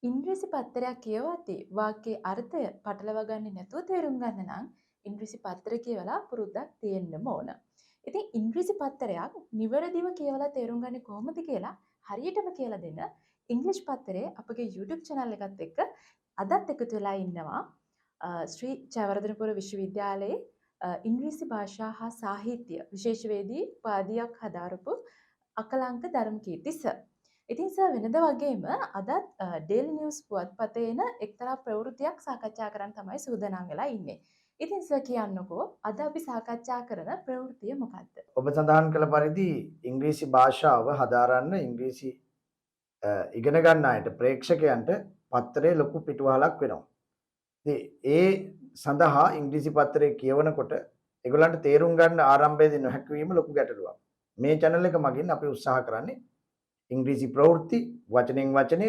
ඉංග්‍රීසි පත්තරයක් කියවද්දී වාක්‍යයේ අර්ථය පටලවා ගන්නේ නැතුව තේරුම් ගන්න නම් ඉංග්‍රීසි පත්‍ර කියවලා පුරුද්දක් තියෙන්නම ඕන. ඉතින් ඉංග්‍රීසි පත්තරයක් නිවැරදිව කියවලා තේරුම් ගන්නේ කොහොමද කියලා හරියටම කියලා දෙන්න ඉංග්‍රීසි පත්තරේ අපගේ YouTube channel එකත් එක්ක අදත් එකතු වෙලා ඉන්නවා ශ්‍රී ජයවර්ධනපුර විශ්වවිද්‍යාලයේ ඉංග්‍රීසි භාෂා හා සාහිත්‍ය විශේෂවේදී උපාධියක් හදාරපු අකලංක ධර්මකීර්ති සර්. ඉතින් සර් වෙනද වගේම අදත් ඩේලි නිවුස් පුවත්පතේන එක්තරා ප්‍රවෘත්තියක් සාකච්ඡා කරන්න තමයි සූදානම් වෙලා ඉන්නේ. ඉතින් සර් කියන්නකෝ අද අපි සාකච්ඡා කරන ප්‍රවෘත්තිය මොකක්ද? ඔබ සඳහන් කළ පරිදි ඉංග්‍රීසි භාෂාව හදාරන්න ඉංග්‍රීසි ඉගෙන ගන්න අයට ප්‍රේක්ෂකයන්ට පත්තරේ ලොකු පිටුවහලක් වෙනවා. ඉතින් ඒ සඳහා ඉංග්‍රීසි පත්තරේ කියවනකොට ඒගොල්ලන්ට තේරුම් ගන්න ආරම්භයේදී නොහැකි වීම ලොකු ගැටලුවක්. මේ channel එක මගින් අපි උත්සාහ කරන්නේ ඉංග්‍රීසි ප්‍රවෘත්ති වචනෙන් වචනය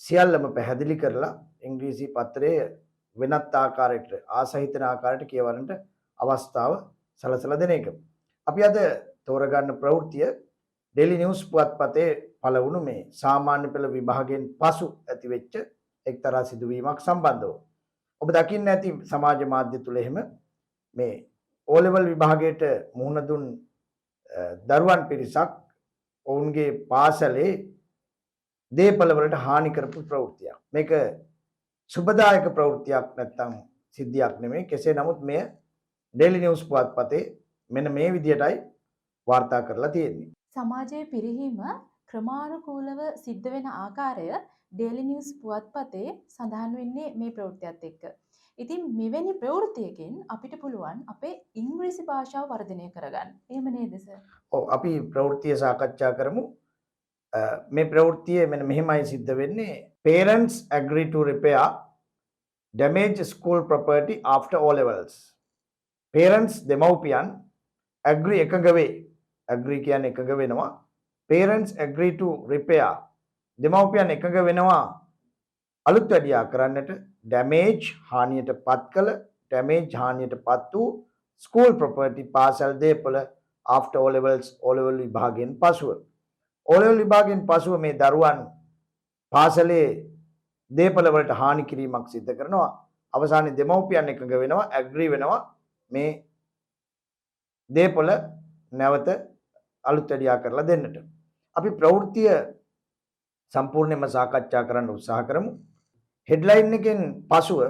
සියල්ලම පැහැදිලි කරලා ඉංග්‍රීසි පත්‍රයේ වෙනත් ආකාරයකට ආසහිතන ආකාරයට කියවන්නට අවස්ථාව සලසලා දෙන එක. අපි අද තෝරගන්න ප්‍රවෘත්තිය ඩේලි නිවුස් පුවත්පතේ පළවුණු මේ සාමාන්‍ය පෙළ විභාගයෙන් පසු ඇතිවෙච්ච එක්තරා සිදුවීමක් සම්බන්ධව. ඔබ දකින්න ඇති සමාජ මාධ්‍ය තුල එහෙම මේ O level විභාගයට මුහුණ දුන් දරුවන් පිරිසක් ඔවුන්ගේ පාසලේ දේපළ වලට හානි කරපු ප්‍රවෘත්තියක්. මේක සුබදායක ප්‍රවෘත්තියක් නැත්තම් සිද්ධියක් නෙමෙයි. කෙසේ නමුත් මෙය ඩේලි නිවුස් පුවත්පතේ මෙන්න මේ විදියටයි වාර්තා කරලා තියෙන්නේ. සමාජයේ පිරිහීම ක්‍රමානුකූලව සිද්ධ වෙන ආකාරය ඩේලි නිවුස් පුවත්පතේ සඳහන් වෙන්නේ මේ ප්‍රවෘත්තියත් එක්ක. ඉතින් මෙවැනි ප්‍රවෘත්තියකින් අපිට පුළුවන් අපේ ඉංග්‍රීසි භාෂාව වර්ධනය කරගන්න. එහෙම නේද සර්? ඔව් අපි ප්‍රවෘත්තිය සාකච්ඡා කරමු. මේ ප්‍රවෘත්තියේ මෙන්න මෙහෙමයි සිද්ධ වෙන්නේ. Parents agree to repair damaged school property after O levels. Parents දෙමව්පියන් agree එකඟ වේ. agree කියන්නේ එකඟ වෙනවා. Parents agree to repair දෙමව්පියන් එකඟ වෙනවා අලුත් වැඩියා කරන්නට damage හානියට පත් කළ damage හානියට පත් වූ school property පාසල් දේපළ after O levels O level විභාගයෙන් පසුව O level විභාගයෙන් පසුව මේ දරුවන් පාසලේ දේපළ වලට හානි කිරීමක් සිදු කරනවා. අවසානයේ දෙමව්පියන් එකඟ වෙනවා agree වෙනවා මේ දේපළ නැවත අලුත් වැඩියා කරලා දෙන්නට. අපි ප්‍රවෘත්තිය සම්පූර්ණයෙන්ම සාකච්ඡා කරන්න උත්සාහ කරමු. හෙඩ්ලයින් එකෙන් පසුව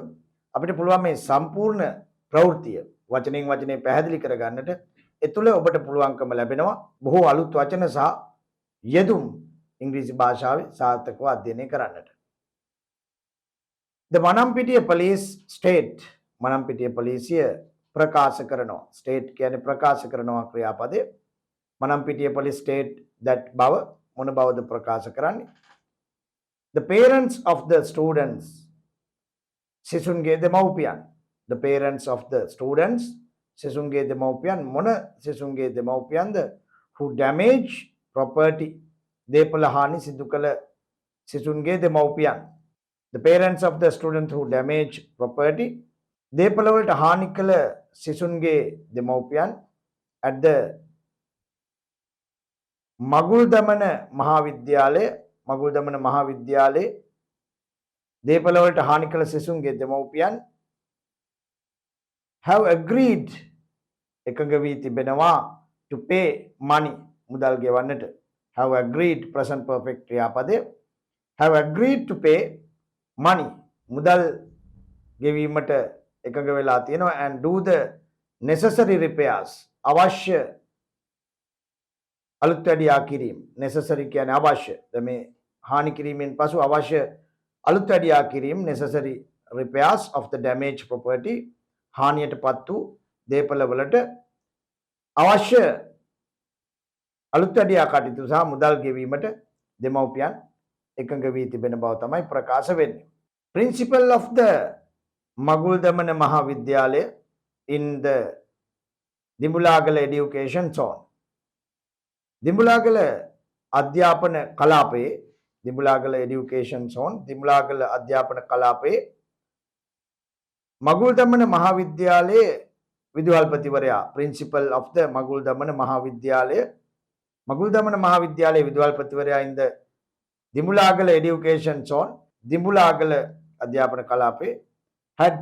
අපිට පුළුවන් මේ සම්පූර්ණ ප්‍රවෘත්තිය වචනෙන් වචනේ පැහැදිලි කරගන්නට. ඒ තුළ ඔබට පුළුවන්කම ලැබෙනවා බොහෝ අලුත් වචන සහ යෙදුම් ඉංග්‍රීසි භාෂාවේ සාර්ථකව අධ්‍යයනය කරන්නට. The Manampitiya police state Manampitiya පොලිසිය ප්‍රකාශ කරනවා. state කියන්නේ ප්‍රකාශ කරනවා ක්‍රියාපදේ. මනම්පිටිය police state that බව මොන බවද ප්‍රකාශ කරන්නේ? The parents of the students සිසුන්ගේ දෙමව්පියන්. The parents of the students සිසුන්ගේ දෙමව්පියන් මොන සිසුන්ගේ දෙමව්පියන්ද? who damage property දේපළ හානි සිදු කළ සිසුන්ගේ දෙමව්පියන්. The parents of the student who damage property දේපළ වලට හානි කළ සිසුන්ගේ දෙමව්පියන් at the මගුල්දමන මහාවිද්‍යාලයේ දේපළ වලට හානි කළ සිසුන්ගේ දෙමව්පියන් have agreed එකඟ වී තිබෙනවා to pay money මුදල් ගෙවන්නට. have agreed present perfect ක්‍රියාපදය have agreed to pay money මුදල් ගෙවීමට එකඟ වෙලා තියෙනවා and do the necessary repairs අවශ්‍ය අලුත් වැඩියා කිරීම. necessary කියන්නේ අවශ්‍ය. දැන් මේ හානි කිරීමෙන් පසු අවශ්‍ය අලුත් වැඩියා කිරීම necessary repairs of the damaged property හානියටපත් වූ දේපළ වලට අවශ්‍ය අලුත් වැඩියා කටයුතු සහ මුදල් ගෙවීමට දෙමව්පියන් එකඟ වී තිබෙන බව තමයි ප්‍රකාශ වෙන්නේ. Principal of the මගුල්දමන මහාවිද්‍යාලය in the Dimbulagala education zone Dimbulagala අධ්‍යාපන කලාපයේ දිඹුලාගල education zone දිඹුලාගල අධ්‍යාපන කලාපයේ මගුල්දමන මහාවිද්‍යාලයේ විදුහල්පතිවරයා principal of the මගුල්දමන මහාවිද්‍යාලයේ විදුහල්පතිවරයා in the Dimbulagala education zone Dimbulagala අධ්‍යාපන කලාපේ had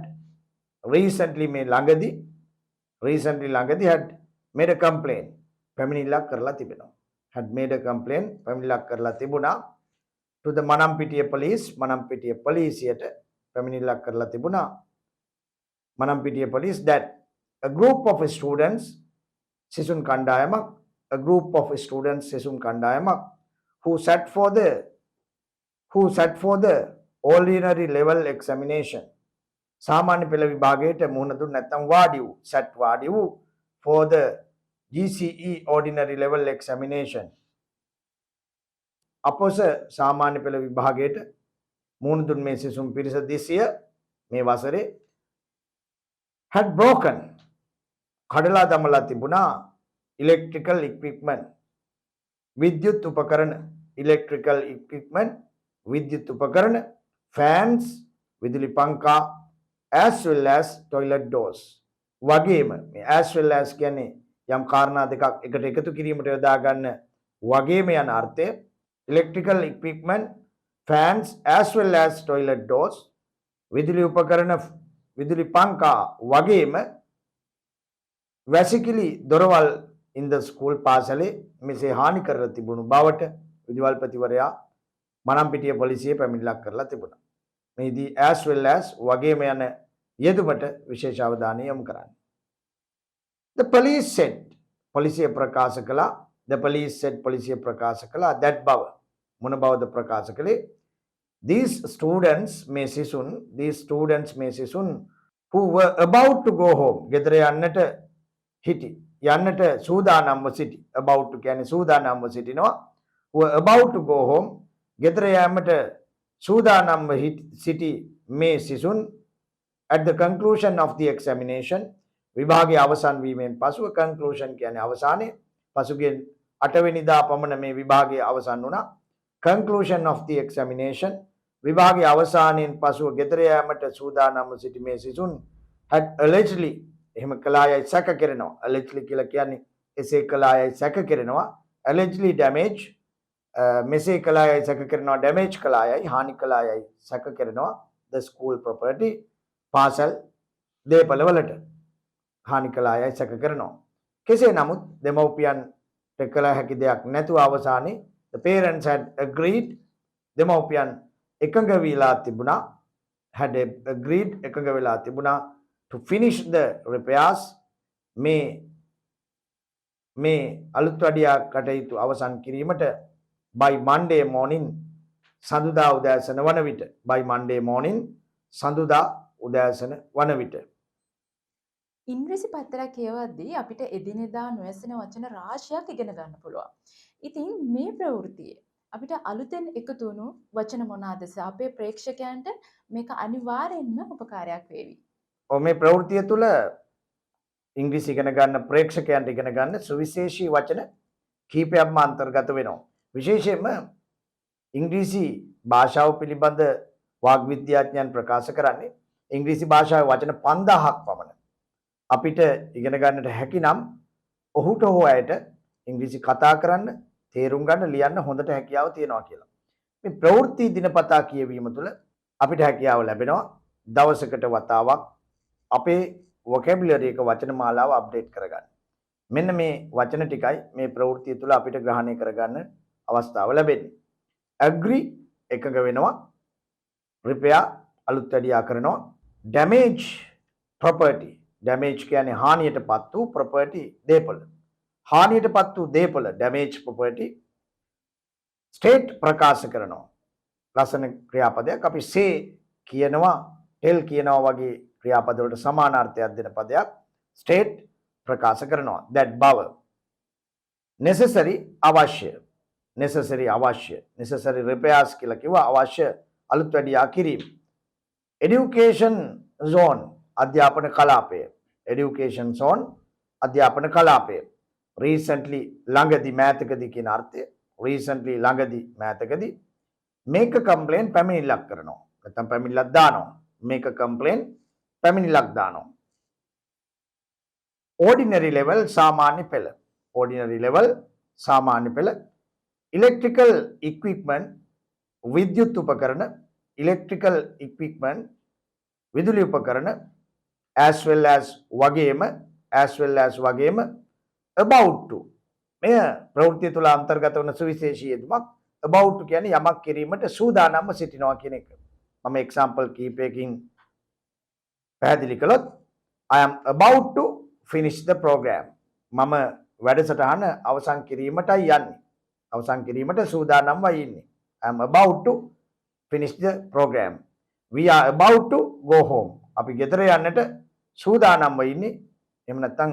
recently had made a complaint පැමිණිල්ලක් කරලා තිබෙනවා. had made a complaint පැමිණිල්ලක් කරලා තිබුණා to the මනම්පිටිය පොලිසියට පැමිණිල්ලක් කරලා තිබුණා. Manampitiya police that a group of students සිසුන් කණ්ඩායමක් who sat for the ordinary level examination සාමාන්‍ය පෙළ විභාගයට මුහුණ දුන්නේ නැත්නම් වාඩි වූ for the GCE ordinary level examination අපොස සාමාන්‍ය පෙළ විභාගයට මුහුණ දුන් මේ සිසුන් පිරිස 200 මේ වසරේ had broken කඩලා දමලා තිබුණා electrical equipment විද්‍යුත් උපකරණ fans විදුලි පංකා as well as toilet doors වගේම මේ as well as කියන්නේ යම් කාරණා දෙකක් එකට එකතු කිරීමට යොදා ගන්න වගේම යන අර්ථය electrical equipment fans as well as toilet doors විදුලි උපකරණ විදුලි පංකා වගේම වැසිකිලි දොරවල් in the school පාසලේ මෙසේ හානි කර තිබුණු බවට විදුහල්පතිවරයා මනම්පිටිය පොලිසිය පැමිණිල්ලක් කරලා තිබුණා. මේදී as well as වගේම යන යෙදුමට විශේෂ අවධානය යොමු කරන්න. The police said පොලිසිය ප්‍රකාශ කළා that බව මොන බවද ප්‍රකාශ කළේ these students මේ සිසුන් who were about to go home ගෙදර යන්නට සූදානම්ව සිටිනවා who were about to go home ගෙදර යාමට සූදානම්ව සිටි මේ සිසුන් at the conclusion of the examination විභාගයේ අවසන් වීමෙන් පසුව conclusion කියන්නේ අවසානයේ පසුගිය 8 වෙනිදා පමණ මේ විභාගයේ අවසන් වුණා conclusion of the examination විභාගයේ අවසානයෙන් පසුව ගෙදර යාමට සූදානම්ව සිටි මේ සිසුන් had allegedly එහෙම කළායයි සැක කෙරෙනවා allegedly කියලා කියන්නේ එසේ කළායයි සැක කෙරෙනවා allegedly damage මෙසේ කළායයි සැක කරනවා damage කළායයි හානි කළායයි සැක කරනවා the school property පාසල් දේපල වලට හානි කළායයි සැක කරනවා කෙසේ නමුත් දෙමව්පියන්ට කළ හැකි දෙයක් නැතුව අවසානයේ the parents had agreed දෙමව්පියන් එකඟ වෙලා තිබුණා to finish the repairs මේ අලුත් වඩියා කටයුතු අවසන් කිරීමට by Monday morning සඳුදා උදෑසන වන විට ඉංග්‍රීසි පත්තරයක් කියවද්දී අපිට එදිනෙදා නොඇසෙන වචන රාශියක් ඉගෙන ගන්න පුළුවන්. ඉතින් මේ ප්‍රවෘත්තියේ අපිට අලුතෙන් එකතු වුණු වචන මොනවාද? අපේ ප්‍රේක්ෂකයන්ට මේක අනිවාර්යෙන්ම උපකාරයක් වේවි. මේ ප්‍රවෘත්තිය තුළ ඉංග්‍රීසි ඉගෙන ගන්න ප්‍රේක්ෂකයන්ට ඉගෙන ගන්න සුවිශේෂී වචන කීපයක්ම අන්තර්ගත වෙනවා. විශේෂයෙන්ම ඉංග්‍රීසි භාෂාව පිළිබඳ වාග් විද්‍යාඥයන් ප්‍රකාශ කරන්නේ ඉංග්‍රීසි භාෂාවේ වචන 5000ක් පමණ අපිට ඉගෙන ගන්නට හැකි නම් ඔහුට හෝ ඇයට ඉංග්‍රීසි කතා කරන්න, තේරුම් ගන්න, ලියන්න හොඳට හැකියාව තියෙනවා කියලා. මේ ප්‍රවෘත්ති දිනපතා කියවීම තුළ අපිට හැකියාව ලැබෙනවා දවසකට වතාවක් අපේ vocabulary එක වචන මාලාව අප්ඩේට් කරගන්න. මෙන්න මේ වචන ටිකයි මේ ප්‍රවෘත්තිය තුළ අපිට ග්‍රහණය කරගන්න අවස්ථාව ලැබෙන්නේ. agree එකඟ වෙනවා, repair අලුත් වැඩියා කරනවා, damage property damage කියන්නේ හානියටපත් වූ property දේපල. හානියටපත් වූ දේපල damage property. state ප්‍රකාශ කරනවා. ලස්සන ක්‍රියාපදයක්. අපි say කියනවා, tell කියනවා වගේ ක්‍රියාපද වලට සමානාර්ථයක් දෙන පදයක්. state ප්‍රකාශ කරනවා. that බව. necessary අවශ්‍ය. necessary repairs කියලා කිව්වා අවශ්‍ය අලුත් වැඩියා කිරීම. education zone අධ්‍යාපන කලාපය. education zone අධ්‍යාපන කලාපය. recently ළඟදී මෑතකදී කියන අර්ථය. recently ළඟදී මෑතකදී make a complaint පැමිණිල්ලක් කරනවා. නැත්නම් පැමිණිල්ලක් දානවා. make a complaint පැමිණිල්ලක් දානවා. ordinary level සාමාන්‍ය පෙළ. ordinary level සාමාන්‍ය පෙළ. electrical equipment විද්‍යුත් උපකරණ electrical equipment විදුලි උපකරණ as well as වගේම about to මෙය ප්‍රවෘත්තිය තුළ අන්තර්ගත වන සුවිශේෂී යෙදුමක් about to කියන්නේ යමක් කිරීමට සූදානම්ව සිටිනවා කියන එක. මම example කීපයකින් පැහැදිලි කළොත් I am about to finish the program. මම වැඩසටහන අවසන් කිරීමටයි යන්නේ. අවසන් කිරීමට සූදානම්වයි ඉන්නේ. I am about to finish the program. We are about to go home. අපි ගෙදර යන්නට සූදානම්ව ඉන්නේ. එහෙම නැත්නම්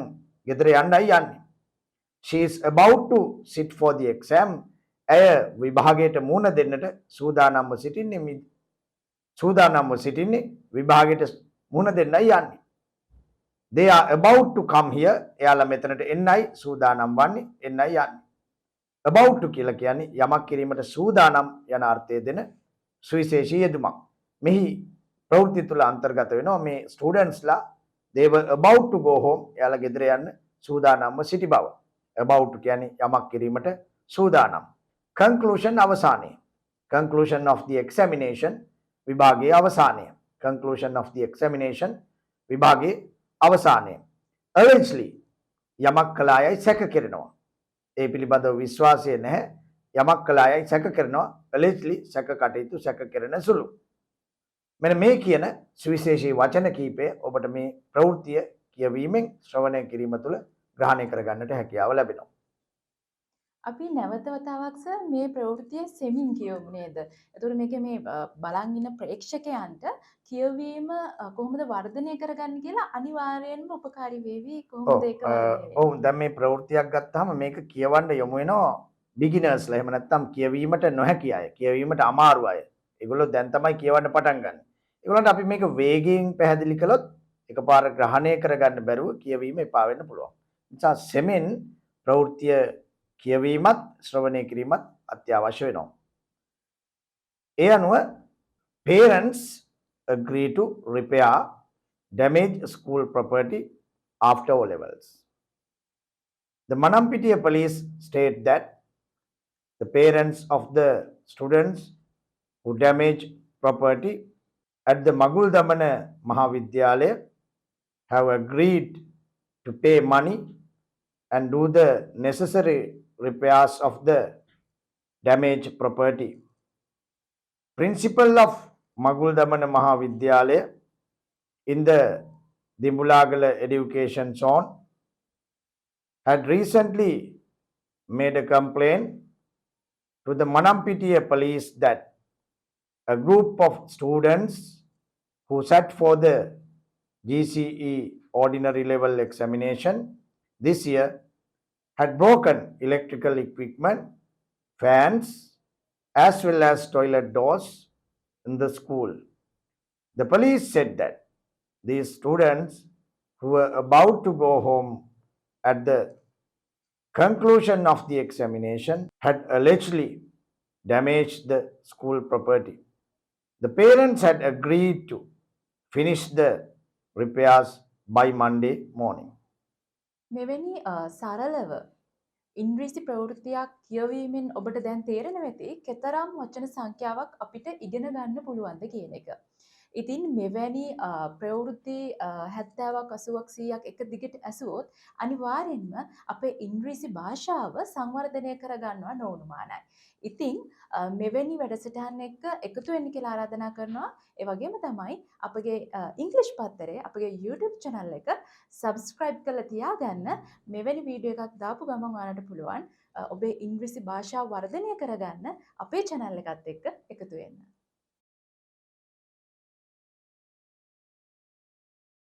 ගෙදර යන්නයි යන්නේ. She is about to sit for the exam. ඇය විභාගයට මුහුණ දෙන්නට සූදානම්ව සිටින්නේ විභාගයට මුහුණ දෙන්නයි යන්නේ. They are about to come here. එයාලා මෙතනට එන්නයි සූදානම් වන්නේ, එන්නයි යන්නේ. About to කියලා කියන්නේ යමක් කිරීමට සූදානම් යන අර්ථය දෙන සුවිශේෂී යෙදුමක්. මෙහි ප්‍රවෘත්ති තුල අන්තර්ගත වෙනවා මේ ස්ටුඩන්ට්ස්ලා they were about to go home. එයාලා ගෙදර යන්න සූදානම්ව සිටි බව. About to කියන්නේ යමක් කිරීමට සූදානම්. Conclusion අවසානය. Conclusion of the examination විභාගයේ අවසානය. Conclusion of the examination විභාගයේ අවසානය. Allegedly යමක් කළායයි සැක කෙරෙනවා. ඒ පිළිබඳව විශ්වාසය නැහැ. යමක් කළායයි සැක කරනවා. Allegedly සැක කටයුතු සැක කරන සුළු. මෙන්න මේ කියන සුවිශේෂී වචන කීපය ඔබට මේ ප්‍රවෘත්තිය කියවීමෙන් ශ්‍රවණය කිරීම තුළ ග්‍රහණය කරගන්නට හැකියාව ලැබෙනවා. අපි නැවත වතාවක් සර් මේ ප්‍රවෘත්තිය සෙමින් කියවමු නේද? එතකොට මේකේ මේ බලන් ඉන්න ප්‍රේක්ෂකයන්ට කියවීම කොහොමද වර්ධනය කරගන්නේ කියලා අනිවාර්යයෙන්ම උපකාරී වේවි. කොහොමද ඒක වර්ධනය වෙන්නේ? ඔව් දැන් මේ ප්‍රවෘත්තියක් ගත්තාම මේක කියවන්න යොමු වෙනවා බිගිනර්ස්ලා. එහෙම නැත්නම් කියවීමට නොහැකි අය, කියවීමට අමාරු අය. ඒගොල්ලෝ දැන් තමයි කියවන්න පටන් ගන්න. ඒගොල්ලන්ට අපි මේක වේගයෙන් පැහැදිලි කළොත් එකපාර ග්‍රහණය කරගන්න බැරුව කියවීම එපා වෙන්න පුළුවන්. නිසා සෙමෙන් ප්‍රවෘත්තිය කියවීමත් ශ්‍රවණය කිරීමත් අත්‍යවශ්‍ය වෙනවා. ඒ අනුව parents agree to repair damaged school property after O levels. The Manampitiya police state that the parents of the students who damaged property at the Maguldamana Mahavidyalaya have agreed to pay money and do the necessary repairs of the damaged property. Principal of Maguldamana Mahavidyalaya in the Dimbulagala education zone had recently made a complaint to the Manampitiya police that a group of students who sat for the GCE ordinary level examination this year had broken electrical equipment, fans, as well as toilet doors in the school. The police said that these students who were about to go home at the conclusion of the examination had allegedly damaged the school property. The parents had agreed to finish the repairs by Monday morning. මෙවැනි සරලව ඉංග්‍රීසි ප්‍රවෘත්තියක් කියවීමෙන් ඔබට දැන් තේරෙනවා ඇති කතරම් වචන සංඛ්‍යාවක් අපිට ඉගෙන ගන්න පුළුවන්ද කියන එක. ඉතින් මෙවැනි ප්‍රවෘත්ති 70ක් 80ක් 100ක් එක දිගට ඇසුවොත් අනිවාර්යෙන්ම අපේ ඉංග්‍රීසි භාෂාව සංවර්ධනය කරගන්නවා නොඅනුමානයි. ඉතින් මෙවැනි වැඩසටහන් එක්ක එකතු වෙන්න කියලා ආරාධනා කරනවා. ඒ වගේම තමයි අපගේ ඉංග්‍රීසි පත්තරේ අපගේ YouTube channel එක subscribe කරලා තියාගන්න. මෙවැනි වීඩියෝ එකක් දාපු ගමන් ඔයාලට පුළුවන් ඔබේ ඉංග්‍රීසි භාෂාව වර්ධනය කරගන්න අපේ channel එකත් එක්ක එකතු වෙන්න.